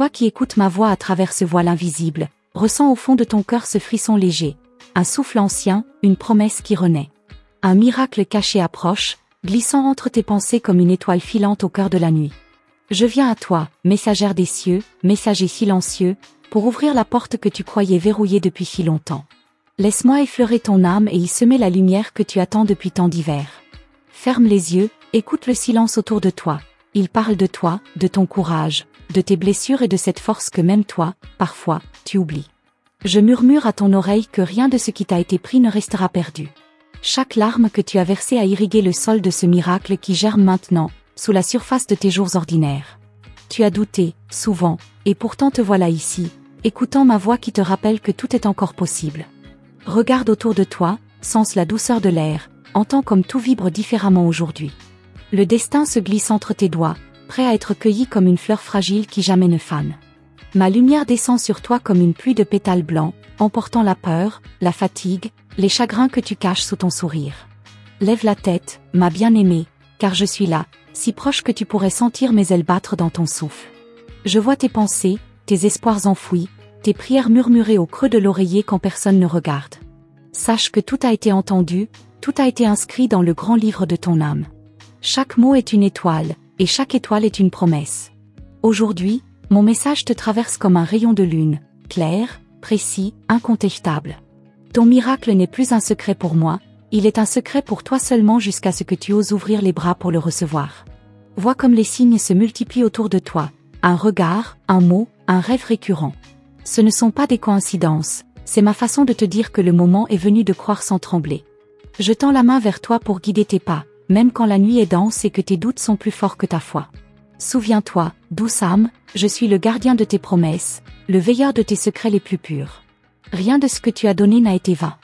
Toi qui écoutes ma voix à travers ce voile invisible, ressens au fond de ton cœur ce frisson léger, un souffle ancien, une promesse qui renaît. Un miracle caché approche, glissant entre tes pensées comme une étoile filante au cœur de la nuit. Je viens à toi, messagère des cieux, messager silencieux, pour ouvrir la porte que tu croyais verrouillée depuis si longtemps. Laisse-moi effleurer ton âme et y semer la lumière que tu attends depuis tant d'hiver. Ferme les yeux, écoute le silence autour de toi. Il parle de toi, de ton courage, de tes blessures et de cette force que même toi, parfois, tu oublies. Je murmure à ton oreille que rien de ce qui t'a été pris ne restera perdu. Chaque larme que tu as versée a irrigué le sol de ce miracle qui germe maintenant, sous la surface de tes jours ordinaires. Tu as douté, souvent, et pourtant te voilà ici, écoutant ma voix qui te rappelle que tout est encore possible. Regarde autour de toi, sens la douceur de l'air, entends comme tout vibre différemment aujourd'hui. Le destin se glisse entre tes doigts, prêt à être cueilli comme une fleur fragile qui jamais ne fane. Ma lumière descend sur toi comme une pluie de pétales blancs, emportant la peur, la fatigue, les chagrins que tu caches sous ton sourire. Lève la tête, ma bien-aimée, car je suis là, si proche que tu pourrais sentir mes ailes battre dans ton souffle. Je vois tes pensées, tes espoirs enfouis, tes prières murmurées au creux de l'oreiller quand personne ne regarde. Sache que tout a été entendu, tout a été inscrit dans le grand livre de ton âme. Chaque mot est une étoile, et chaque étoile est une promesse. Aujourd'hui, mon message te traverse comme un rayon de lune, clair, précis, incontestable. Ton miracle n'est plus un secret pour moi, il est un secret pour toi seulement jusqu'à ce que tu oses ouvrir les bras pour le recevoir. Vois comme les signes se multiplient autour de toi, un regard, un mot, un rêve récurrent. Ce ne sont pas des coïncidences, c'est ma façon de te dire que le moment est venu de croire sans trembler. Je tends la main vers toi pour guider tes pas, même quand la nuit est dense et que tes doutes sont plus forts que ta foi. Souviens-toi, douce âme, je suis le gardien de tes promesses, le veilleur de tes secrets les plus purs. Rien de ce que tu as donné n'a été vain.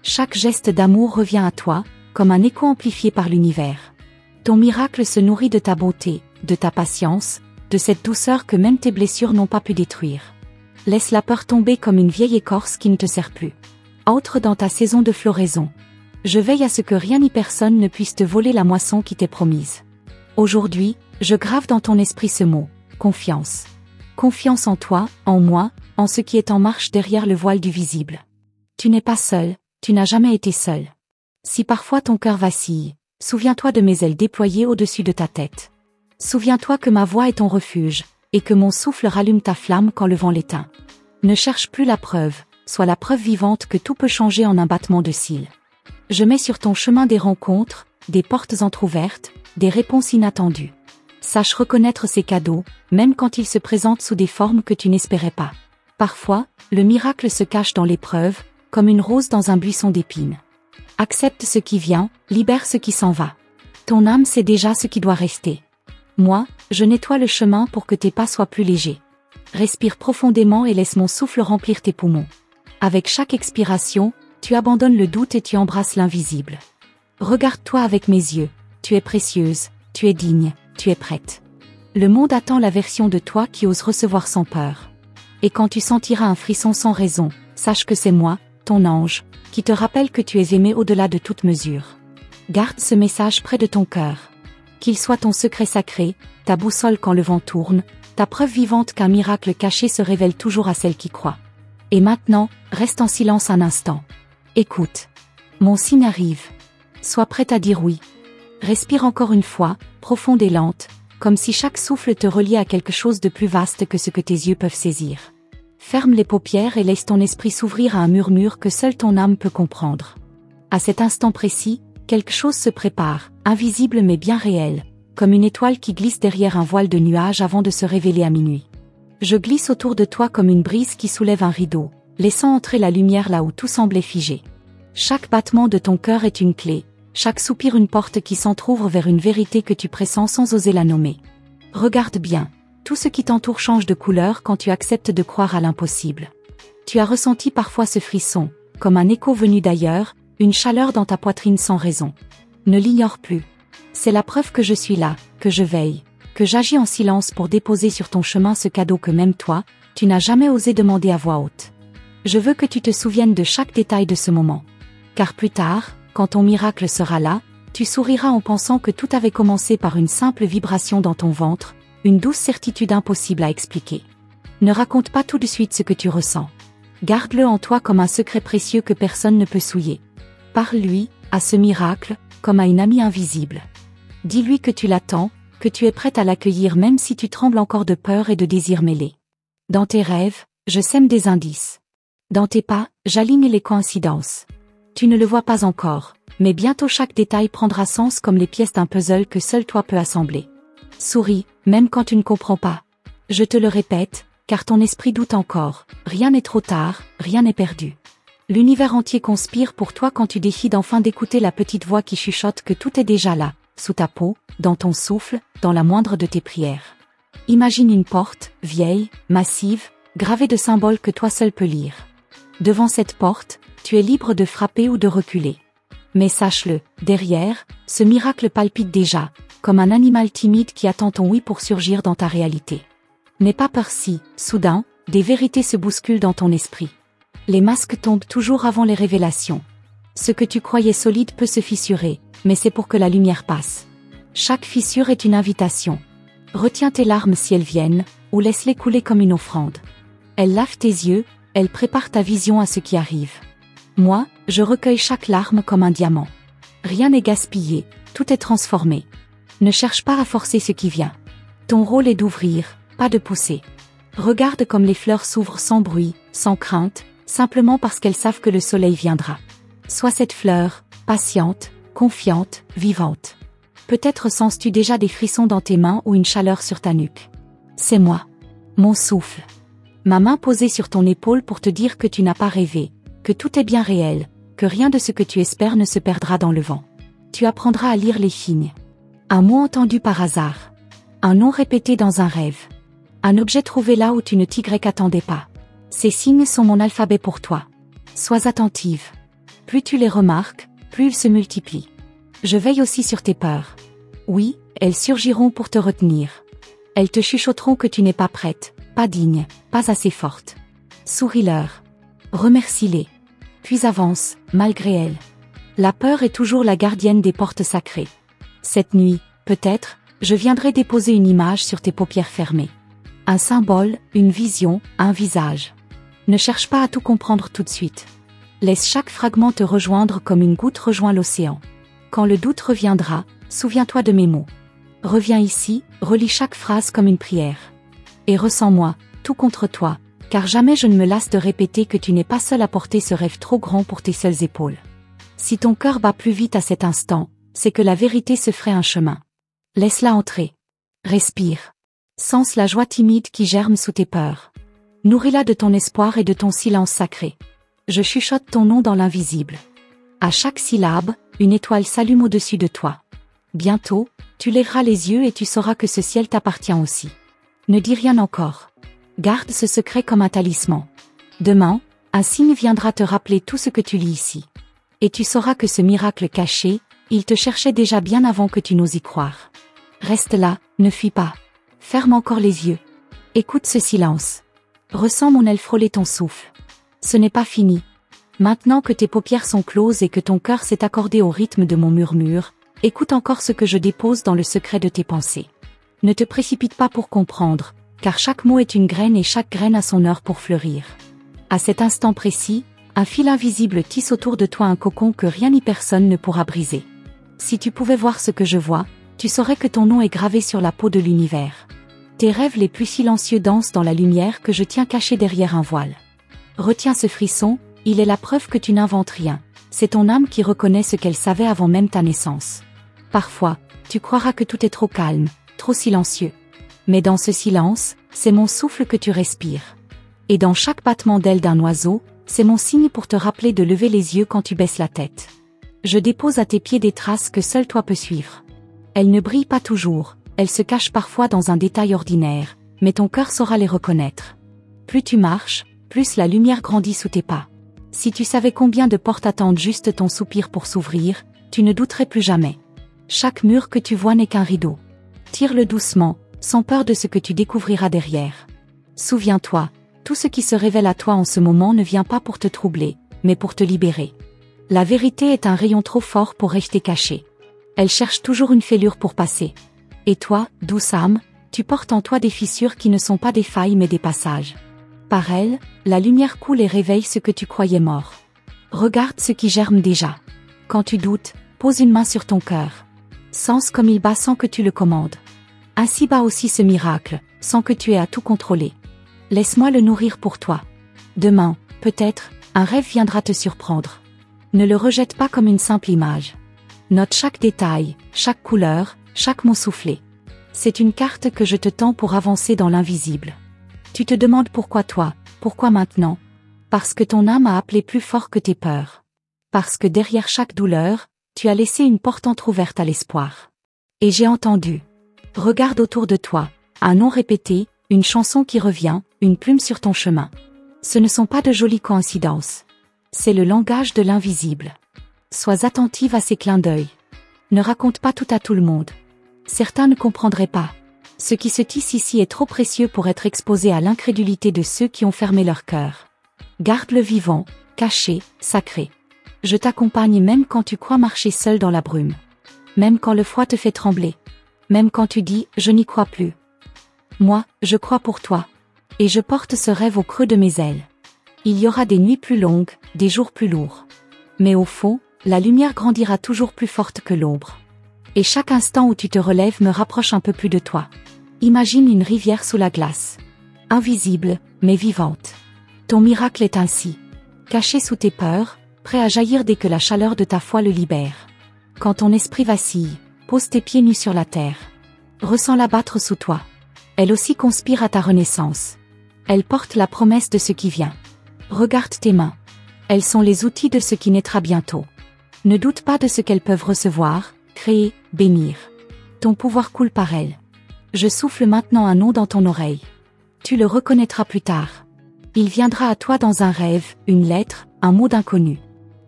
Chaque geste d'amour revient à toi, comme un écho amplifié par l'univers. Ton miracle se nourrit de ta beauté, de ta patience, de cette douceur que même tes blessures n'ont pas pu détruire. Laisse la peur tomber comme une vieille écorce qui ne te sert plus. Entre dans ta saison de floraison. Je veille à ce que rien ni personne ne puisse te voler la moisson qui t'est promise. Aujourd'hui, je grave dans ton esprit ce mot, confiance. Confiance en toi, en moi, en ce qui est en marche derrière le voile du visible. Tu n'es pas seul, tu n'as jamais été seul. Si parfois ton cœur vacille, souviens-toi de mes ailes déployées au-dessus de ta tête. Souviens-toi que ma voix est ton refuge, et que mon souffle rallume ta flamme quand le vent l'éteint. Ne cherche plus la preuve, sois la preuve vivante que tout peut changer en un battement de cils. Je mets sur ton chemin des rencontres, des portes entr'ouvertes, des réponses inattendues. Sache reconnaître ces cadeaux, même quand ils se présentent sous des formes que tu n'espérais pas. Parfois, le miracle se cache dans l'épreuve, comme une rose dans un buisson d'épines. Accepte ce qui vient, libère ce qui s'en va. Ton âme sait déjà ce qui doit rester. Moi, je nettoie le chemin pour que tes pas soient plus légers. Respire profondément et laisse mon souffle remplir tes poumons. Avec chaque expiration, tu abandonnes le doute et tu embrasses l'invisible. Regarde-toi avec mes yeux, tu es précieuse, tu es digne, tu es prête. Le monde attend la version de toi qui ose recevoir sans peur. Et quand tu sentiras un frisson sans raison, sache que c'est moi, ton ange, qui te rappelle que tu es aimé au-delà de toute mesure. Garde ce message près de ton cœur. Qu'il soit ton secret sacré, ta boussole quand le vent tourne, ta preuve vivante qu'un miracle caché se révèle toujours à celle qui croit. Et maintenant, reste en silence un instant. Écoute. Mon signe arrive. Sois prête à dire oui. Respire encore une fois, profonde et lente, comme si chaque souffle te reliait à quelque chose de plus vaste que ce que tes yeux peuvent saisir. Ferme les paupières et laisse ton esprit s'ouvrir à un murmure que seule ton âme peut comprendre. À cet instant précis, quelque chose se prépare, invisible mais bien réel, comme une étoile qui glisse derrière un voile de nuages avant de se révéler à minuit. Je glisse autour de toi comme une brise qui soulève un rideau, laissant entrer la lumière là où tout semblait figé. Chaque battement de ton cœur est une clé, chaque soupir une porte qui s'entr'ouvre vers une vérité que tu pressens sans oser la nommer. Regarde bien, tout ce qui t'entoure change de couleur quand tu acceptes de croire à l'impossible. Tu as ressenti parfois ce frisson, comme un écho venu d'ailleurs, une chaleur dans ta poitrine sans raison. Ne l'ignore plus. C'est la preuve que je suis là, que je veille, que j'agis en silence pour déposer sur ton chemin ce cadeau que même toi, tu n'as jamais osé demander à voix haute. Je veux que tu te souviennes de chaque détail de ce moment. Car plus tard, quand ton miracle sera là, tu souriras en pensant que tout avait commencé par une simple vibration dans ton ventre, une douce certitude impossible à expliquer. Ne raconte pas tout de suite ce que tu ressens. Garde-le en toi comme un secret précieux que personne ne peut souiller. Parle-lui, à ce miracle, comme à une amie invisible. Dis-lui que tu l'attends, que tu es prête à l'accueillir même si tu trembles encore de peur et de désir mêlés. Dans tes rêves, je sème des indices. Dans tes pas, j'aligne les coïncidences. Tu ne le vois pas encore, mais bientôt chaque détail prendra sens comme les pièces d'un puzzle que seul toi peux assembler. Souris, même quand tu ne comprends pas. Je te le répète, car ton esprit doute encore, rien n'est trop tard, rien n'est perdu. L'univers entier conspire pour toi quand tu décides enfin d'écouter la petite voix qui chuchote que tout est déjà là, sous ta peau, dans ton souffle, dans la moindre de tes prières. Imagine une porte, vieille, massive, gravée de symboles que toi seul peux lire. Devant cette porte, tu es libre de frapper ou de reculer. Mais sache-le, derrière, ce miracle palpite déjà, comme un animal timide qui attend ton oui pour surgir dans ta réalité. N'aie pas peur si, soudain, des vérités se bousculent dans ton esprit. Les masques tombent toujours avant les révélations. Ce que tu croyais solide peut se fissurer, mais c'est pour que la lumière passe. Chaque fissure est une invitation. Retiens tes larmes si elles viennent, ou laisse-les couler comme une offrande. Elles lavent tes yeux, elles préparent ta vision à ce qui arrive. Moi, je recueille chaque larme comme un diamant. Rien n'est gaspillé, tout est transformé. Ne cherche pas à forcer ce qui vient. Ton rôle est d'ouvrir, pas de pousser. Regarde comme les fleurs s'ouvrent sans bruit, sans crainte, simplement parce qu'elles savent que le soleil viendra. Sois cette fleur, patiente, confiante, vivante. Peut-être sens-tu déjà des frissons dans tes mains ou une chaleur sur ta nuque. C'est moi. Mon souffle. Ma main posée sur ton épaule pour te dire que tu n'as pas rêvé, que tout est bien réel, que rien de ce que tu espères ne se perdra dans le vent. Tu apprendras à lire les signes. Un mot entendu par hasard. Un nom répété dans un rêve. Un objet trouvé là où tu ne t'y attendais pas. Ces signes sont mon alphabet pour toi. Sois attentive. Plus tu les remarques, plus ils se multiplient. Je veille aussi sur tes peurs. Oui, elles surgiront pour te retenir. Elles te chuchoteront que tu n'es pas prête, pas digne, pas assez forte. Souris-leur. Remercie-les. Puis avance, malgré elles. La peur est toujours la gardienne des portes sacrées. Cette nuit, peut-être, je viendrai déposer une image sur tes paupières fermées. Un symbole, une vision, un visage. Ne cherche pas à tout comprendre tout de suite. Laisse chaque fragment te rejoindre comme une goutte rejoint l'océan. Quand le doute reviendra, souviens-toi de mes mots. Reviens ici, relis chaque phrase comme une prière. Et ressens-moi, tout contre toi, car jamais je ne me lasse de répéter que tu n'es pas seul à porter ce rêve trop grand pour tes seules épaules. Si ton cœur bat plus vite à cet instant, c'est que la vérité se ferait un chemin. Laisse-la entrer. Respire. Sens la joie timide qui germe sous tes peurs. Nourris-la de ton espoir et de ton silence sacré. Je chuchote ton nom dans l'invisible. À chaque syllabe, une étoile s'allume au-dessus de toi. Bientôt, tu lèveras les yeux et tu sauras que ce ciel t'appartient aussi. Ne dis rien encore. Garde ce secret comme un talisman. Demain, un signe viendra te rappeler tout ce que tu lis ici. Et tu sauras que ce miracle caché, il te cherchait déjà bien avant que tu n'oses y croire. Reste là, ne fuis pas. Ferme encore les yeux. Écoute ce silence. Ressens mon aile frôler ton souffle. Ce n'est pas fini. Maintenant que tes paupières sont closes et que ton cœur s'est accordé au rythme de mon murmure, écoute encore ce que je dépose dans le secret de tes pensées. Ne te précipite pas pour comprendre, car chaque mot est une graine et chaque graine a son heure pour fleurir. À cet instant précis, un fil invisible tisse autour de toi un cocon que rien ni personne ne pourra briser. Si tu pouvais voir ce que je vois, tu saurais que ton nom est gravé sur la peau de l'univers. Tes rêves les plus silencieux dansent dans la lumière que je tiens cachée derrière un voile. Retiens ce frisson, il est la preuve que tu n'inventes rien. C'est ton âme qui reconnaît ce qu'elle savait avant même ta naissance. Parfois, tu croiras que tout est trop calme, trop silencieux. Mais dans ce silence, c'est mon souffle que tu respires. Et dans chaque battement d'aile d'un oiseau, c'est mon signe pour te rappeler de lever les yeux quand tu baisses la tête. Je dépose à tes pieds des traces que seul toi peux suivre. Elles ne brillent pas toujours, elles se cachent parfois dans un détail ordinaire, mais ton cœur saura les reconnaître. Plus tu marches, plus la lumière grandit sous tes pas. Si tu savais combien de portes attendent juste ton soupir pour s'ouvrir, tu ne douterais plus jamais. Chaque mur que tu vois n'est qu'un rideau. Tire-le doucement, sans peur de ce que tu découvriras derrière. Souviens-toi, tout ce qui se révèle à toi en ce moment ne vient pas pour te troubler, mais pour te libérer. La vérité est un rayon trop fort pour rester caché. Elle cherche toujours une fêlure pour passer. Et toi, douce âme, Tu portes en toi des fissures qui ne sont pas des failles mais des passages. Par elles, la lumière coule et réveille ce que tu croyais mort. Regarde ce qui germe déjà. Quand tu doutes, pose une main sur ton cœur. Sens comme il bat sans que tu le commandes. Ainsi bat aussi ce miracle, sans que tu aies à tout contrôler. Laisse-moi le nourrir pour toi. Demain, peut-être, un rêve viendra te surprendre. Ne le rejette pas comme une simple image. Note chaque détail, chaque couleur, chaque mot soufflé. C'est une carte que je te tends pour avancer dans l'invisible. Tu te demandes pourquoi toi, pourquoi maintenant? Parce que ton âme a appelé plus fort que tes peurs. Parce que derrière chaque douleur, tu as laissé une porte entr'ouverte à l'espoir. Et j'ai entendu. Regarde autour de toi, un nom répété, une chanson qui revient, une plume sur ton chemin. Ce ne sont pas de jolies coïncidences. C'est le langage de l'invisible. Sois attentive à ces clins d'œil. Ne raconte pas tout à tout le monde. Certains ne comprendraient pas. Ce qui se tisse ici est trop précieux pour être exposé à l'incrédulité de ceux qui ont fermé leur cœur. Garde-le vivant, caché, sacré. Je t'accompagne même quand tu crois marcher seul dans la brume. Même quand le froid te fait trembler. Même quand tu dis « je n'y crois plus ». Moi, je crois pour toi. Et je porte ce rêve au creux de mes ailes. Il y aura des nuits plus longues, des jours plus lourds. Mais au fond, la lumière grandira toujours plus forte que l'ombre. Et chaque instant où tu te relèves me rapproche un peu plus de toi. Imagine une rivière sous la glace. Invisible, mais vivante. Ton miracle est ainsi. Caché sous tes peurs, prêt à jaillir dès que la chaleur de ta foi le libère. Quand ton esprit vacille, pose tes pieds nus sur la terre. Ressens-la battre sous toi. Elle aussi conspire à ta renaissance. Elle porte la promesse de ce qui vient. Regarde tes mains. Elles sont les outils de ce qui naîtra bientôt. Ne doute pas de ce qu'elles peuvent recevoir, créer, bénir. Ton pouvoir coule par elles. Je souffle maintenant un nom dans ton oreille. Tu le reconnaîtras plus tard. Il viendra à toi dans un rêve, une lettre, un mot d'inconnu.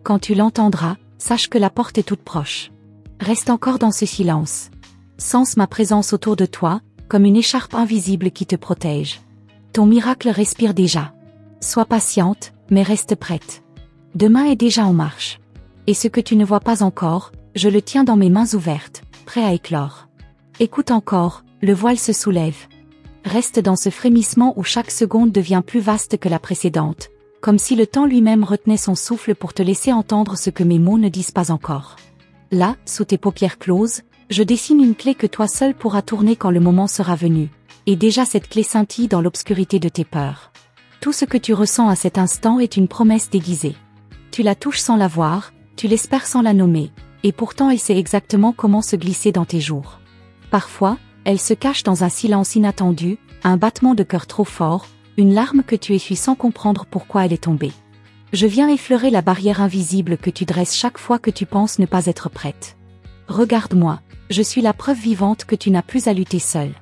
Quand tu l'entendras, sache que la porte est toute proche. Reste encore dans ce silence. Sens ma présence autour de toi, comme une écharpe invisible qui te protège. Ton miracle respire déjà. Sois patiente, mais reste prête. Demain est déjà en marche. Et ce que tu ne vois pas encore, je le tiens dans mes mains ouvertes, prêt à éclore. Écoute encore, le voile se soulève. Reste dans ce frémissement où chaque seconde devient plus vaste que la précédente, comme si le temps lui-même retenait son souffle pour te laisser entendre ce que mes mots ne disent pas encore. Là, sous tes paupières closes, je dessine une clé que toi seul pourras tourner quand le moment sera venu, et déjà cette clé scintille dans l'obscurité de tes peurs. Tout ce que tu ressens à cet instant est une promesse déguisée. Tu la touches sans la voir, tu l'espères sans la nommer, et pourtant elle sait exactement comment se glisser dans tes jours. Parfois, elle se cache dans un silence inattendu, un battement de cœur trop fort, une larme que tu essuies sans comprendre pourquoi elle est tombée. Je viens effleurer la barrière invisible que tu dresses chaque fois que tu penses ne pas être prête. Regarde-moi, je suis la preuve vivante que tu n'as plus à lutter seule.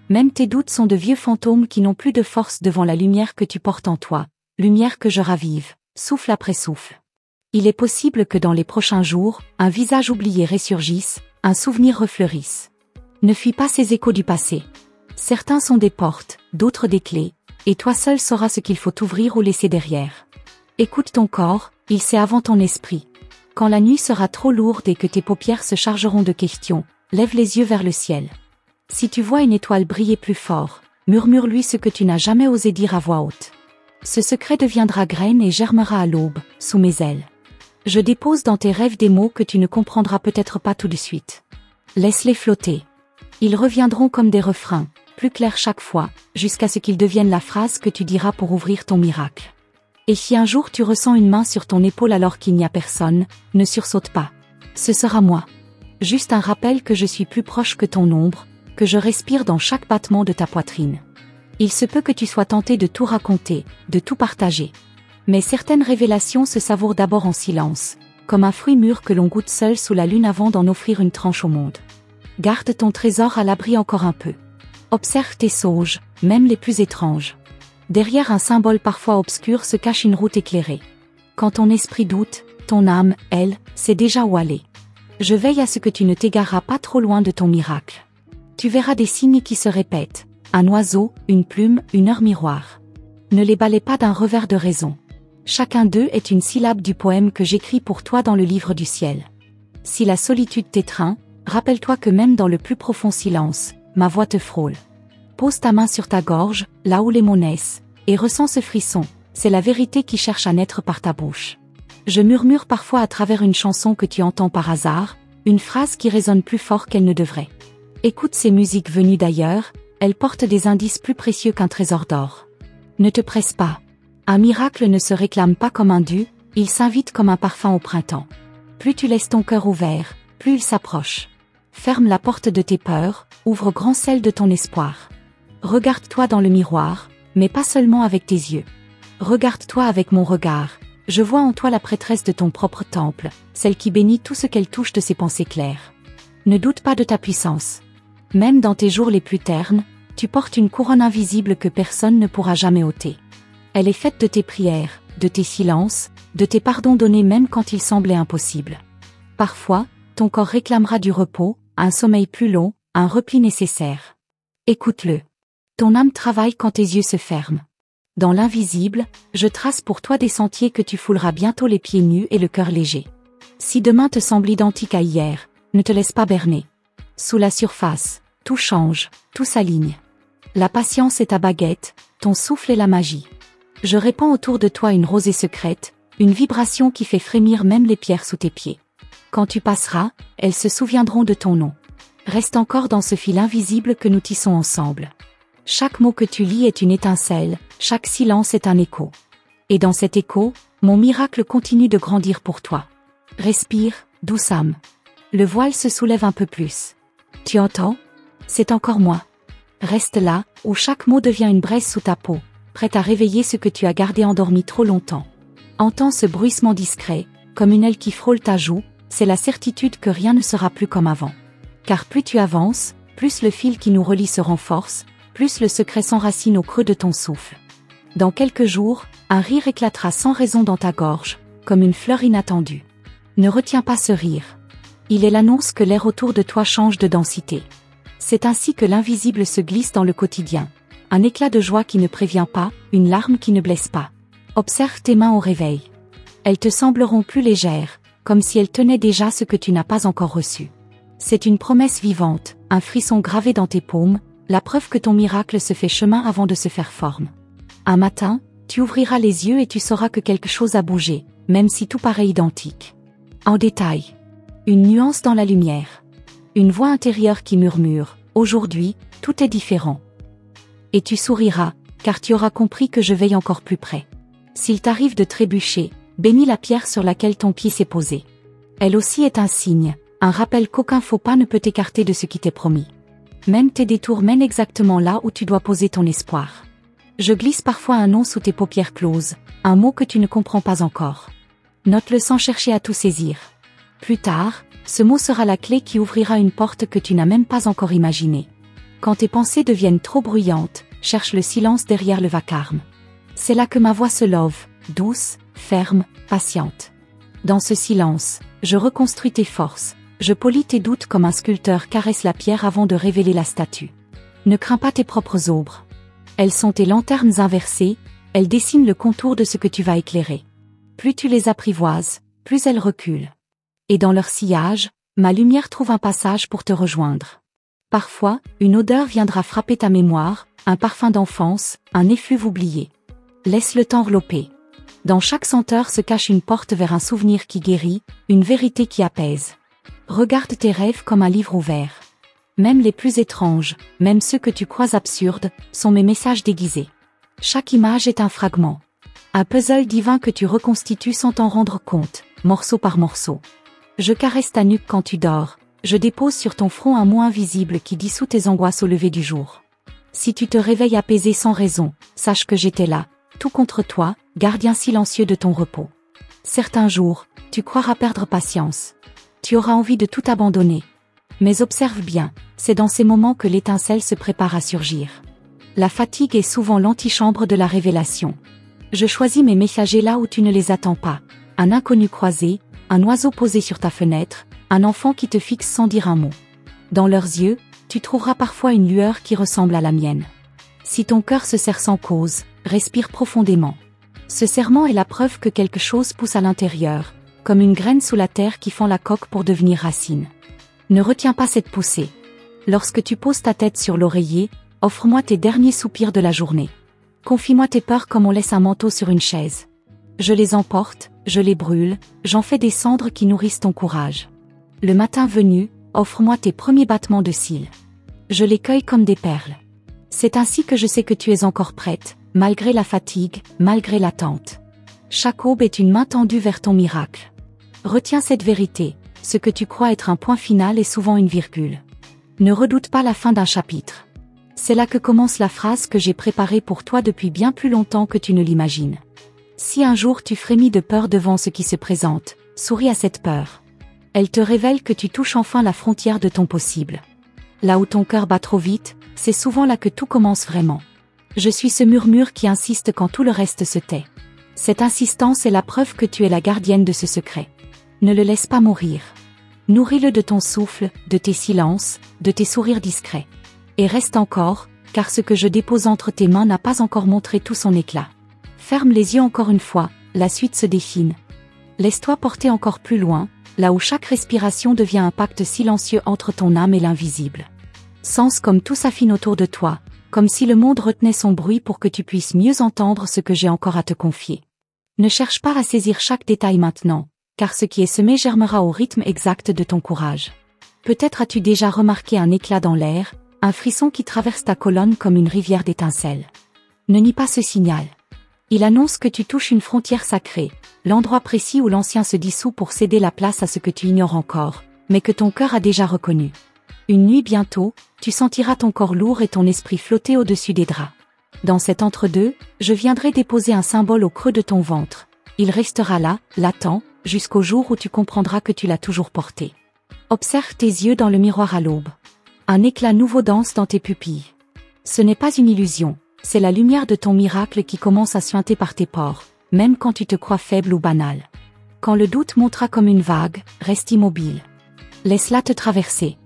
Même tes doutes sont de vieux fantômes qui n'ont plus de force devant la lumière que tu portes en toi, lumière que je ravive, souffle après souffle. Il est possible que dans les prochains jours, un visage oublié ressurgisse, un souvenir refleurisse. Ne fuis pas ces échos du passé. Certains sont des portes, d'autres des clés, et toi seul sauras ce qu'il faut ouvrir ou laisser derrière. Écoute ton corps, il sait avant ton esprit. Quand la nuit sera trop lourde et que tes paupières se chargeront de questions, lève les yeux vers le ciel. Si tu vois une étoile briller plus fort, murmure-lui ce que tu n'as jamais osé dire à voix haute. Ce secret deviendra graine et germera à l'aube, sous mes ailes. Je dépose dans tes rêves des mots que tu ne comprendras peut-être pas tout de suite. Laisse-les flotter. Ils reviendront comme des refrains, plus clairs chaque fois, jusqu'à ce qu'ils deviennent la phrase que tu diras pour ouvrir ton miracle. Et si un jour tu ressens une main sur ton épaule alors qu'il n'y a personne, ne sursaute pas. Ce sera moi. Juste un rappel que je suis plus proche que ton ombre, que je respire dans chaque battement de ta poitrine. Il se peut que tu sois tenté de tout raconter, de tout partager. Mais certaines révélations se savourent d'abord en silence, comme un fruit mûr que l'on goûte seul sous la lune avant d'en offrir une tranche au monde. Garde ton trésor à l'abri encore un peu. Observe tes songes, même les plus étranges. Derrière un symbole parfois obscur se cache une route éclairée. Quand ton esprit doute, ton âme, elle, sait déjà où aller. Je veille à ce que tu ne t'égareras pas trop loin de ton miracle. Tu verras des signes qui se répètent, un oiseau, une plume, une heure miroir. Ne les balais pas d'un revers de raison. Chacun d'eux est une syllabe du poème que j'écris pour toi dans le livre du ciel. Si la solitude t'étreint, rappelle-toi que même dans le plus profond silence, ma voix te frôle. pose ta main sur ta gorge, là où les mots naissent, et ressens ce frisson, c'est la vérité qui cherche à naître par ta bouche. Je murmure parfois à travers une chanson que tu entends par hasard, une phrase qui résonne plus fort qu'elle ne devrait. Écoute ces musiques venues d'ailleurs, elles portent des indices plus précieux qu'un trésor d'or. Ne te presse pas. Un miracle ne se réclame pas comme un dû, il s'invite comme un parfum au printemps. Plus tu laisses ton cœur ouvert, plus il s'approche. Ferme la porte de tes peurs, ouvre grand celle de ton espoir. Regarde-toi dans le miroir, mais pas seulement avec tes yeux. Regarde-toi avec mon regard, je vois en toi la prêtresse de ton propre temple, celle qui bénit tout ce qu'elle touche de ses pensées claires. Ne doute pas de ta puissance. Même dans tes jours les plus ternes, tu portes une couronne invisible que personne ne pourra jamais ôter. Elle est faite de tes prières, de tes silences, de tes pardons donnés même quand ils semblaient impossibles. Parfois, ton corps réclamera du repos, un sommeil plus long, un repli nécessaire. Écoute-le. Ton âme travaille quand tes yeux se ferment. Dans l'invisible, je trace pour toi des sentiers que tu fouleras bientôt les pieds nus et le cœur léger. Si demain te semble identique à hier, ne te laisse pas berner. Sous la surface, tout change, tout s'aligne. La patience est ta baguette, ton souffle est la magie. Je répands autour de toi une rosée secrète, une vibration qui fait frémir même les pierres sous tes pieds. Quand tu passeras, elles se souviendront de ton nom. Reste encore dans ce fil invisible que nous tissons ensemble. Chaque mot que tu lis est une étincelle, chaque silence est un écho. Et dans cet écho, mon miracle continue de grandir pour toi. Respire, douce âme. Le voile se soulève un peu plus. Tu entends? C'est encore moi. Reste là, où chaque mot devient une braise sous ta peau, prête à réveiller ce que tu as gardé endormi trop longtemps. Entends ce bruissement discret, comme une aile qui frôle ta joue, c'est la certitude que rien ne sera plus comme avant. Car plus tu avances, plus le fil qui nous relie se renforce, plus le secret s'enracine au creux de ton souffle. Dans quelques jours, un rire éclatera sans raison dans ta gorge, comme une fleur inattendue. Ne retiens pas ce rire. Il est l'annonce que l'air autour de toi change de densité. C'est ainsi que l'invisible se glisse dans le quotidien. Un éclat de joie qui ne prévient pas, une larme qui ne blesse pas. Observe tes mains au réveil. Elles te sembleront plus légères, comme si elles tenaient déjà ce que tu n'as pas encore reçu. C'est une promesse vivante, un frisson gravé dans tes paumes, la preuve que ton miracle se fait chemin avant de se faire forme. Un matin, tu ouvriras les yeux et tu sauras que quelque chose a bougé, même si tout paraît identique. En détail. Une nuance dans la lumière. Une voix intérieure qui murmure, « Aujourd'hui, tout est différent. » Et tu souriras, car tu auras compris que je veille encore plus près. S'il t'arrive de trébucher, bénis la pierre sur laquelle ton pied s'est posé. Elle aussi est un signe, un rappel qu'aucun faux pas ne peut t'écarter de ce qui t'est promis. Même tes détours mènent exactement là où tu dois poser ton espoir. Je glisse parfois un nom sous tes paupières closes, un mot que tu ne comprends pas encore. Note-le sans chercher à tout saisir. Plus tard, ce mot sera la clé qui ouvrira une porte que tu n'as même pas encore imaginée. Quand tes pensées deviennent trop bruyantes, cherche le silence derrière le vacarme. C'est là que ma voix se love, douce, ferme, patiente. Dans ce silence, je reconstruis tes forces, je polis tes doutes comme un sculpteur caresse la pierre avant de révéler la statue. Ne crains pas tes propres ombres. Elles sont tes lanternes inversées, elles dessinent le contour de ce que tu vas éclairer. Plus tu les apprivoises, plus elles reculent. Et dans leur sillage, ma lumière trouve un passage pour te rejoindre. Parfois, une odeur viendra frapper ta mémoire, un parfum d'enfance, un effluve oublié. Laisse le temps envelopper. Dans chaque senteur se cache une porte vers un souvenir qui guérit, une vérité qui apaise. Regarde tes rêves comme un livre ouvert. Même les plus étranges, même ceux que tu crois absurdes, sont mes messages déguisés. Chaque image est un fragment. Un puzzle divin que tu reconstitues sans t'en rendre compte, morceau par morceau. Je caresse ta nuque quand tu dors, je dépose sur ton front un mot invisible qui dissout tes angoisses au lever du jour. Si tu te réveilles apaisé sans raison, sache que j'étais là, tout contre toi, gardien silencieux de ton repos. Certains jours, tu croiras perdre patience. Tu auras envie de tout abandonner. Mais observe bien, c'est dans ces moments que l'étincelle se prépare à surgir. La fatigue est souvent l'antichambre de la révélation. Je choisis mes messagers là où tu ne les attends pas. Un inconnu croisé, un oiseau posé sur ta fenêtre, un enfant qui te fixe sans dire un mot. Dans leurs yeux, tu trouveras parfois une lueur qui ressemble à la mienne. Si ton cœur se serre sans cause, respire profondément. Ce serrement est la preuve que quelque chose pousse à l'intérieur, comme une graine sous la terre qui fend la coque pour devenir racine. Ne retiens pas cette poussée. Lorsque tu poses ta tête sur l'oreiller, Offre-moi tes derniers soupirs de la journée. Confie-moi tes peurs comme on laisse un manteau sur une chaise. Je les emporte, je les brûle, j'en fais des cendres qui nourrissent ton courage. Le matin venu, offre-moi tes premiers battements de cils. Je les cueille comme des perles. C'est ainsi que je sais que tu es encore prête, malgré la fatigue, malgré l'attente. Chaque aube est une main tendue vers ton miracle. Retiens cette vérité, ce que tu crois être un point final est souvent une virgule. Ne redoute pas la fin d'un chapitre. C'est là que commence la phrase que j'ai préparée pour toi depuis bien plus longtemps que tu ne l'imagines. Si un jour tu frémis de peur devant ce qui se présente, souris à cette peur. Elle te révèle que tu touches enfin la frontière de ton possible. Là où ton cœur bat trop vite, c'est souvent là que tout commence vraiment. Je suis ce murmure qui insiste quand tout le reste se tait. Cette insistance est la preuve que tu es la gardienne de ce secret. Ne le laisse pas mourir. Nourris-le de ton souffle, de tes silences, de tes sourires discrets. Et reste encore, car ce que je dépose entre tes mains n'a pas encore montré tout son éclat. Ferme les yeux encore une fois, la suite se dessine. Laisse-toi porter encore plus loin, là où chaque respiration devient un pacte silencieux entre ton âme et l'invisible. Sens comme tout s'affine autour de toi, comme si le monde retenait son bruit pour que tu puisses mieux entendre ce que j'ai encore à te confier. Ne cherche pas à saisir chaque détail maintenant, car ce qui est semé germera au rythme exact de ton courage. Peut-être as-tu déjà remarqué un éclat dans l'air, un frisson qui traverse ta colonne comme une rivière d'étincelles. Ne nie pas ce signal. Il annonce que tu touches une frontière sacrée, l'endroit précis où l'ancien se dissout pour céder la place à ce que tu ignores encore, mais que ton cœur a déjà reconnu. Une nuit bientôt, tu sentiras ton corps lourd et ton esprit flotter au-dessus des draps. Dans cet entre-deux, je viendrai déposer un symbole au creux de ton ventre. Il restera là, latent, jusqu'au jour où tu comprendras que tu l'as toujours porté. Observe tes yeux dans le miroir à l'aube. Un éclat nouveau danse dans tes pupilles. Ce n'est pas une illusion, c'est la lumière de ton miracle qui commence à suinter par tes pores, même quand tu te crois faible ou banal. Quand le doute montera comme une vague, reste immobile. Laisse-la te traverser.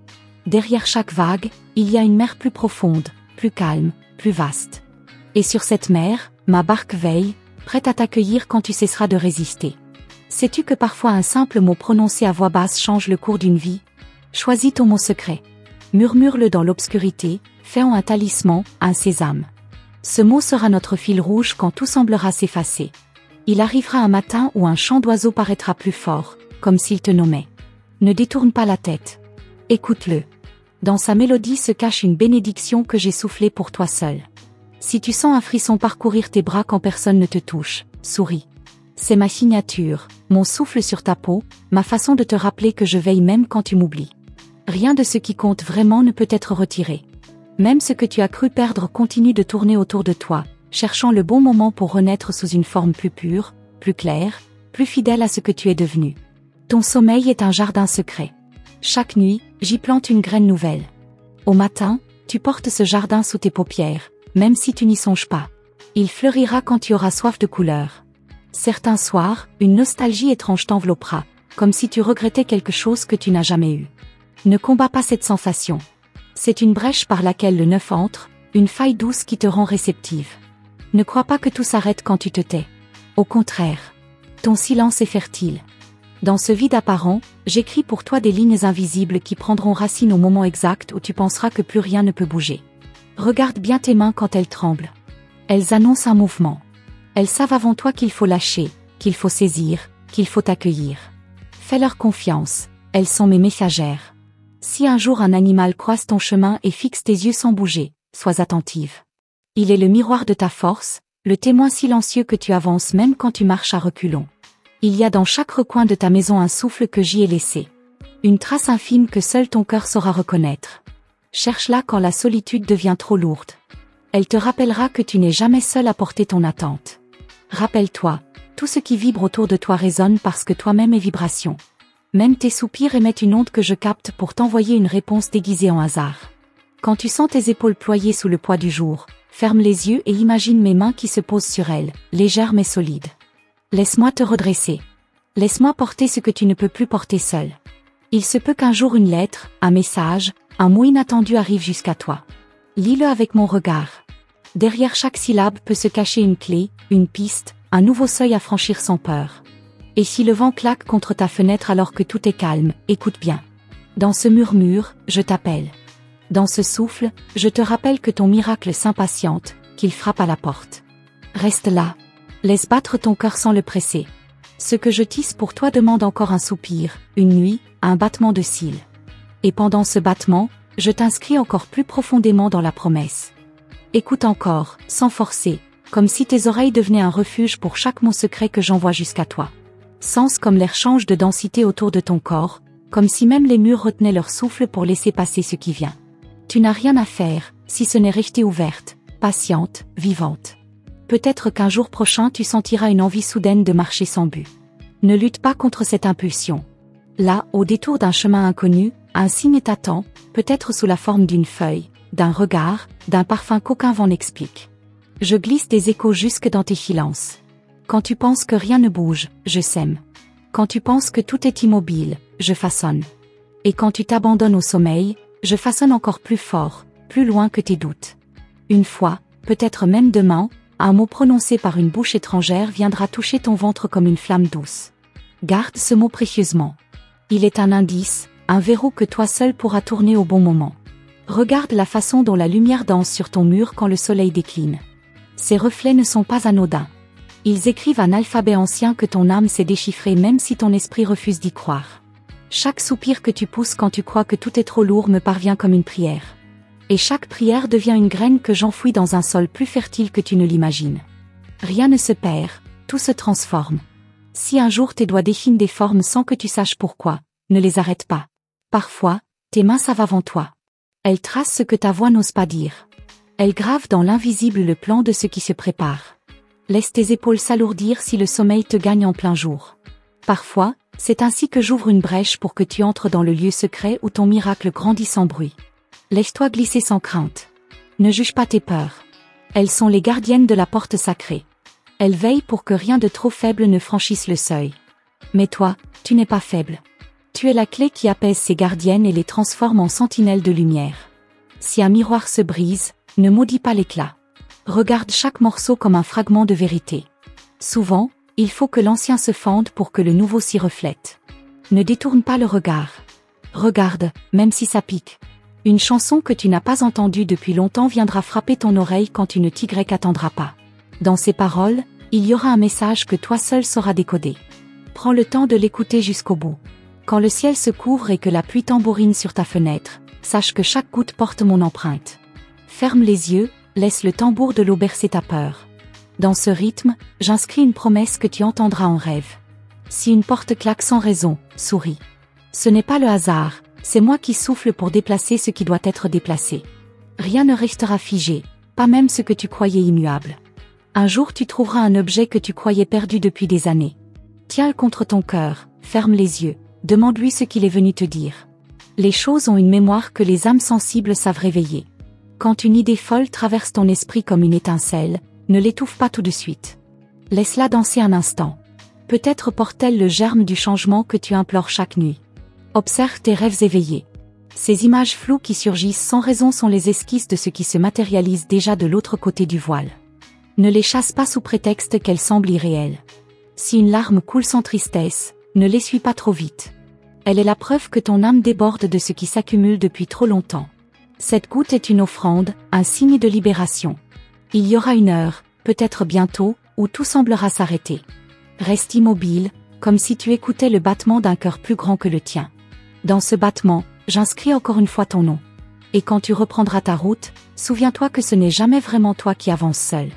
Derrière chaque vague, il y a une mer plus profonde, plus calme, plus vaste. Et sur cette mer, ma barque veille, prête à t'accueillir quand tu cesseras de résister. Sais-tu que parfois un simple mot prononcé à voix basse change le cours d'une vie? Choisis ton mot secret. Murmure-le dans l'obscurité, fais-en un talisman, un sésame. Ce mot sera notre fil rouge quand tout semblera s'effacer. Il arrivera un matin où un chant d'oiseau paraîtra plus fort, comme s'il te nommait. Ne détourne pas la tête. Écoute-le. Dans sa mélodie se cache une bénédiction que j'ai soufflée pour toi seul. Si tu sens un frisson parcourir tes bras quand personne ne te touche, souris. C'est ma signature, mon souffle sur ta peau, ma façon de te rappeler que je veille même quand tu m'oublies. Rien de ce qui compte vraiment ne peut être retiré. Même ce que tu as cru perdre continue de tourner autour de toi, cherchant le bon moment pour renaître sous une forme plus pure, plus claire, plus fidèle à ce que tu es devenu. Ton sommeil est un jardin secret. Chaque nuit, j'y plante une graine nouvelle. Au matin, tu portes ce jardin sous tes paupières, même si tu n'y songes pas. Il fleurira quand tu auras soif de couleurs. Certains soirs, une nostalgie étrange t'enveloppera, comme si tu regrettais quelque chose que tu n'as jamais eu. Ne combats pas cette sensation. C'est une brèche par laquelle le neuf entre, une faille douce qui te rend réceptive. Ne crois pas que tout s'arrête quand tu te tais. Au contraire. Ton silence est fertile. Dans ce vide apparent, j'écris pour toi des lignes invisibles qui prendront racine au moment exact où tu penseras que plus rien ne peut bouger. Regarde bien tes mains quand elles tremblent. Elles annoncent un mouvement. Elles savent avant toi qu'il faut lâcher, qu'il faut saisir, qu'il faut accueillir. Fais-leur confiance, elles sont mes messagères. Si un jour un animal croise ton chemin et fixe tes yeux sans bouger, sois attentive. Il est le miroir de ta force, le témoin silencieux que tu avances même quand tu marches à reculons. Il y a dans chaque recoin de ta maison un souffle que j'y ai laissé. Une trace infime que seul ton cœur saura reconnaître. Cherche-la quand la solitude devient trop lourde. Elle te rappellera que tu n'es jamais seul à porter ton attente. Rappelle-toi, tout ce qui vibre autour de toi résonne parce que toi-même es vibration. Même tes soupirs émettent une onde que je capte pour t'envoyer une réponse déguisée en hasard. Quand tu sens tes épaules ployées sous le poids du jour, ferme les yeux et imagine mes mains qui se posent sur elles, légères mais solides. Laisse-moi te redresser. Laisse-moi porter ce que tu ne peux plus porter seul. Il se peut qu'un jour une lettre, un message, un mot inattendu arrive jusqu'à toi. Lis-le avec mon regard. Derrière chaque syllabe peut se cacher une clé, une piste, un nouveau seuil à franchir sans peur. Et si le vent claque contre ta fenêtre alors que tout est calme, écoute bien. Dans ce murmure, je t'appelle. Dans ce souffle, je te rappelle que ton miracle s'impatiente, qu'il frappe à la porte. Reste là. Laisse battre ton cœur sans le presser. Ce que je tisse pour toi demande encore un soupir, une nuit, un battement de cils. Et pendant ce battement, je t'inscris encore plus profondément dans la promesse. Écoute encore, sans forcer, comme si tes oreilles devenaient un refuge pour chaque mot secret que j'envoie jusqu'à toi. Sens comme l'air change de densité autour de ton corps, comme si même les murs retenaient leur souffle pour laisser passer ce qui vient. Tu n'as rien à faire, si ce n'est rester ouverte, patiente, vivante. Peut-être qu'un jour prochain tu sentiras une envie soudaine de marcher sans but. Ne lutte pas contre cette impulsion. Là, au détour d'un chemin inconnu, un signe t'attend, peut-être sous la forme d'une feuille, d'un regard, d'un parfum qu'aucun vent n'explique. Je glisse des échos jusque dans tes silences. Quand tu penses que rien ne bouge, je sème. Quand tu penses que tout est immobile, je façonne. Et quand tu t'abandonnes au sommeil, je façonne encore plus fort, plus loin que tes doutes. Une fois, peut-être même demain, un mot prononcé par une bouche étrangère viendra toucher ton ventre comme une flamme douce. Garde ce mot précieusement. Il est un indice, un verrou que toi seul pourras tourner au bon moment. Regarde la façon dont la lumière danse sur ton mur quand le soleil décline. Ces reflets ne sont pas anodins. Ils écrivent un alphabet ancien que ton âme sait déchiffrer même si ton esprit refuse d'y croire. Chaque soupir que tu pousses quand tu crois que tout est trop lourd me parvient comme une prière. Et chaque prière devient une graine que j'enfouis dans un sol plus fertile que tu ne l'imagines. Rien ne se perd, tout se transforme. Si un jour tes doigts définent des formes sans que tu saches pourquoi, ne les arrête pas. Parfois, tes mains savent avant toi. Elles tracent ce que ta voix n'ose pas dire. Elles gravent dans l'invisible le plan de ce qui se prépare. Laisse tes épaules s'alourdir si le sommeil te gagne en plein jour. Parfois, c'est ainsi que j'ouvre une brèche pour que tu entres dans le lieu secret où ton miracle grandit sans bruit. Laisse-toi glisser sans crainte. Ne juge pas tes peurs. Elles sont les gardiennes de la porte sacrée. Elles veillent pour que rien de trop faible ne franchisse le seuil. Mais toi, tu n'es pas faible. Tu es la clé qui apaise ces gardiennes et les transforme en sentinelles de lumière. Si un miroir se brise, ne maudis pas l'éclat. Regarde chaque morceau comme un fragment de vérité. Souvent, il faut que l'ancien se fende pour que le nouveau s'y reflète. Ne détourne pas le regard. Regarde, même si ça pique. Une chanson que tu n'as pas entendue depuis longtemps viendra frapper ton oreille quand une tigresse attendra pas. Dans ces paroles, il y aura un message que toi seul sauras décoder. Prends le temps de l'écouter jusqu'au bout. Quand le ciel se couvre et que la pluie tambourine sur ta fenêtre, sache que chaque goutte porte mon empreinte. Ferme les yeux, laisse le tambour de l'eau bercer ta peur. Dans ce rythme, j'inscris une promesse que tu entendras en rêve. Si une porte claque sans raison, souris. Ce n'est pas le hasard, c'est moi qui souffle pour déplacer ce qui doit être déplacé. Rien ne restera figé, pas même ce que tu croyais immuable. Un jour tu trouveras un objet que tu croyais perdu depuis des années. Tiens-le contre ton cœur, ferme les yeux, demande-lui ce qu'il est venu te dire. Les choses ont une mémoire que les âmes sensibles savent réveiller. Quand une idée folle traverse ton esprit comme une étincelle, ne l'étouffe pas tout de suite. Laisse-la danser un instant. Peut-être porte-t-elle le germe du changement que tu implores chaque nuit. Observe tes rêves éveillés. Ces images floues qui surgissent sans raison sont les esquisses de ce qui se matérialise déjà de l'autre côté du voile. Ne les chasse pas sous prétexte qu'elles semblent irréelles. Si une larme coule sans tristesse, ne l'essuie pas trop vite. Elle est la preuve que ton âme déborde de ce qui s'accumule depuis trop longtemps. Cette goutte est une offrande, un signe de libération. Il y aura une heure, peut-être bientôt, où tout semblera s'arrêter. Reste immobile, comme si tu écoutais le battement d'un cœur plus grand que le tien. Dans ce battement, j'inscris encore une fois ton nom. Et quand tu reprendras ta route, souviens-toi que ce n'est jamais vraiment toi qui avances seul.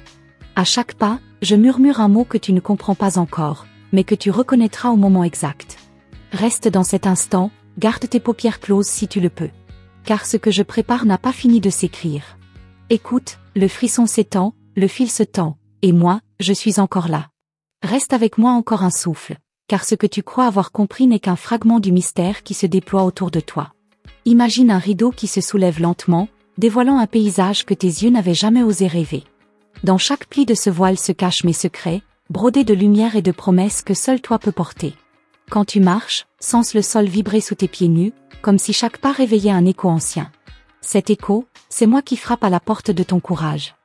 À chaque pas, je murmure un mot que tu ne comprends pas encore, mais que tu reconnaîtras au moment exact. Reste dans cet instant, garde tes paupières closes si tu le peux. Car ce que je prépare n'a pas fini de s'écrire. Écoute, le frisson s'étend, le fil se tend, et moi, je suis encore là. Reste avec moi encore un souffle, car ce que tu crois avoir compris n'est qu'un fragment du mystère qui se déploie autour de toi. Imagine un rideau qui se soulève lentement, dévoilant un paysage que tes yeux n'avaient jamais osé rêver. Dans chaque pli de ce voile se cachent mes secrets, brodés de lumière et de promesses que seul toi peux porter. Quand tu marches, sens le sol vibrer sous tes pieds nus, comme si chaque pas réveillait un écho ancien. Cet écho, c'est moi qui frappe à la porte de ton courage.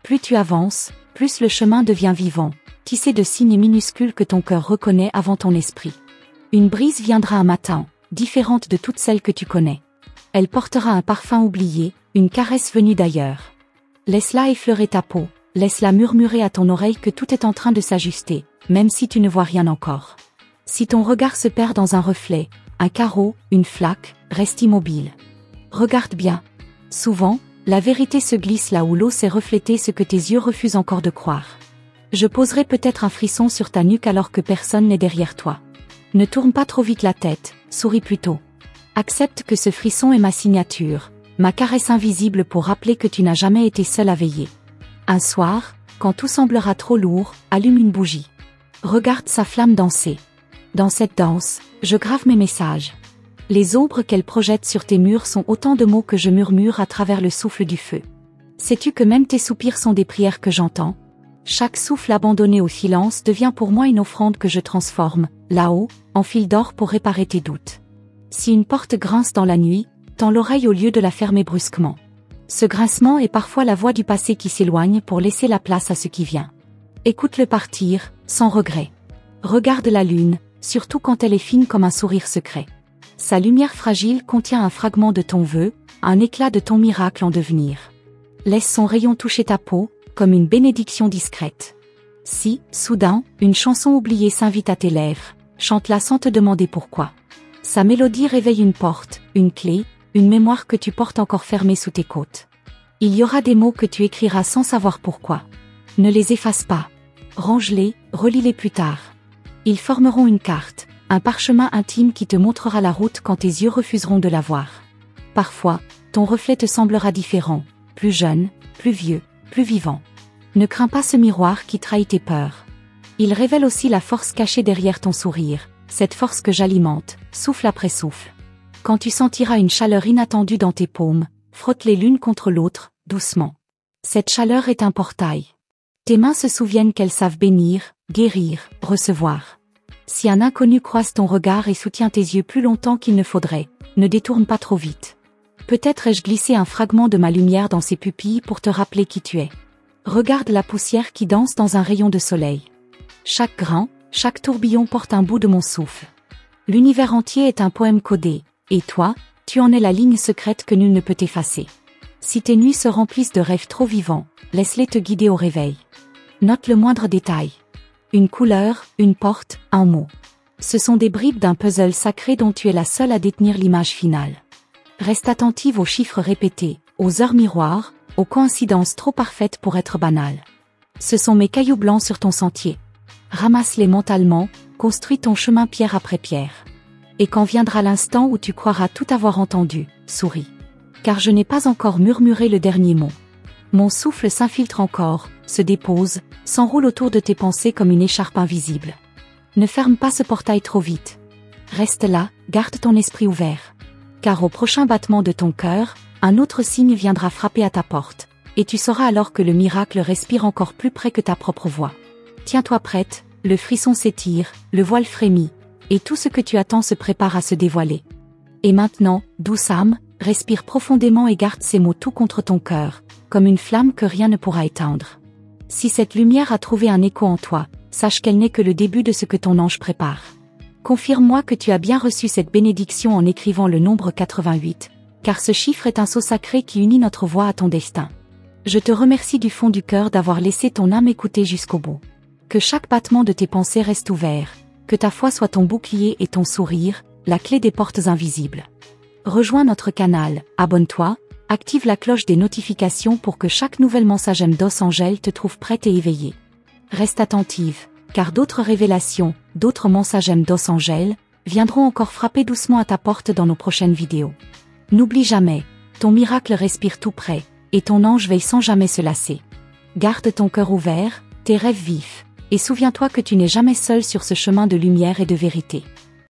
Plus tu avances, plus le chemin devient vivant, tissé de signes minuscules que ton cœur reconnaît avant ton esprit. Une brise viendra un matin, différente de toutes celles que tu connais. Elle portera un parfum oublié, une caresse venue d'ailleurs. Laisse-la effleurer ta peau, laisse-la murmurer à ton oreille que tout est en train de s'ajuster, même si tu ne vois rien encore. Si ton regard se perd dans un reflet, un carreau, une flaque, reste immobile. Regarde bien. Souvent, la vérité se glisse là où l'eau s'est reflétée, ce que tes yeux refusent encore de croire. Je poserai peut-être un frisson sur ta nuque alors que personne n'est derrière toi. Ne tourne pas trop vite la tête, souris plutôt. Accepte que ce frisson est ma signature, ma caresse invisible pour rappeler que tu n'as jamais été seul à veiller. Un soir, quand tout semblera trop lourd, allume une bougie. Regarde sa flamme danser. Dans cette danse, je grave mes messages. Les ombres qu'elle projette sur tes murs sont autant de mots que je murmure à travers le souffle du feu. Sais-tu que même tes soupirs sont des prières que j'entends ? Chaque souffle abandonné au silence devient pour moi une offrande que je transforme, là-haut, en fil d'or pour réparer tes doutes. Si une porte grince dans la nuit, tends l'oreille au lieu de la fermer brusquement. Ce grincement est parfois la voix du passé qui s'éloigne pour laisser la place à ce qui vient. Écoute-le partir, sans regret. Regarde la lune, surtout quand elle est fine comme un sourire secret. Sa lumière fragile contient un fragment de ton vœu, un éclat de ton miracle en devenir. Laisse son rayon toucher ta peau, comme une bénédiction discrète. Si, soudain, une chanson oubliée s'invite à tes lèvres, chante-la sans te demander pourquoi. Sa mélodie réveille une porte, une clé, une mémoire que tu portes encore fermée sous tes côtes. Il y aura des mots que tu écriras sans savoir pourquoi. Ne les efface pas. Range-les, relis-les plus tard. Ils formeront une carte, un parchemin intime qui te montrera la route quand tes yeux refuseront de la voir. Parfois, ton reflet te semblera différent, plus jeune, plus vieux, plus vivant. Ne crains pas ce miroir qui trahit tes peurs. Il révèle aussi la force cachée derrière ton sourire, cette force que j'alimente, souffle après souffle. Quand tu sentiras une chaleur inattendue dans tes paumes, frotte-les l'une contre l'autre, doucement. Cette chaleur est un portail. Tes mains se souviennent qu'elles savent bénir, guérir, recevoir. Si un inconnu croise ton regard et soutient tes yeux plus longtemps qu'il ne faudrait, ne détourne pas trop vite. Peut-être ai-je glissé un fragment de ma lumière dans ses pupilles pour te rappeler qui tu es. Regarde la poussière qui danse dans un rayon de soleil. Chaque grain, chaque tourbillon porte un bout de mon souffle. L'univers entier est un poème codé, et toi, tu en es la ligne secrète que nul ne peut effacer. Si tes nuits se remplissent de rêves trop vivants, laisse-les te guider au réveil. Note le moindre détail. Une couleur, une porte, un mot. Ce sont des bribes d'un puzzle sacré dont tu es la seule à détenir l'image finale. Reste attentive aux chiffres répétés, aux heures miroirs, aux coïncidences trop parfaites pour être banales. Ce sont mes cailloux blancs sur ton sentier. Ramasse-les mentalement, construis ton chemin pierre après pierre. Et quand viendra l'instant où tu croiras tout avoir entendu, souris. Car je n'ai pas encore murmuré le dernier mot. Mon souffle s'infiltre encore, se dépose, s'enroule autour de tes pensées comme une écharpe invisible. Ne ferme pas ce portail trop vite. Reste là, garde ton esprit ouvert. Car au prochain battement de ton cœur, un autre signe viendra frapper à ta porte, et tu sauras alors que le miracle respire encore plus près que ta propre voix. Tiens-toi prête, le frisson s'étire, le voile frémit, et tout ce que tu attends se prépare à se dévoiler. Et maintenant, douce âme, respire profondément et garde ces mots tout contre ton cœur, comme une flamme que rien ne pourra éteindre. Si cette lumière a trouvé un écho en toi, sache qu'elle n'est que le début de ce que ton ange prépare. Confirme-moi que tu as bien reçu cette bénédiction en écrivant le nombre 88, car ce chiffre est un sceau sacré qui unit notre voix à ton destin. Je te remercie du fond du cœur d'avoir laissé ton âme écouter jusqu'au bout. Que chaque battement de tes pensées reste ouvert, que ta foi soit ton bouclier et ton sourire, la clé des portes invisibles. Rejoins notre canal, abonne-toi, active la cloche des notifications pour que chaque nouvelle mensagem d'Os Angel te trouve prête et éveillée. Reste attentive, car d'autres révélations, d'autres mensagem d'Os Angel, viendront encore frapper doucement à ta porte dans nos prochaines vidéos. N'oublie jamais, ton miracle respire tout près, et ton ange veille sans jamais se lasser. Garde ton cœur ouvert, tes rêves vifs, et souviens-toi que tu n'es jamais seul sur ce chemin de lumière et de vérité.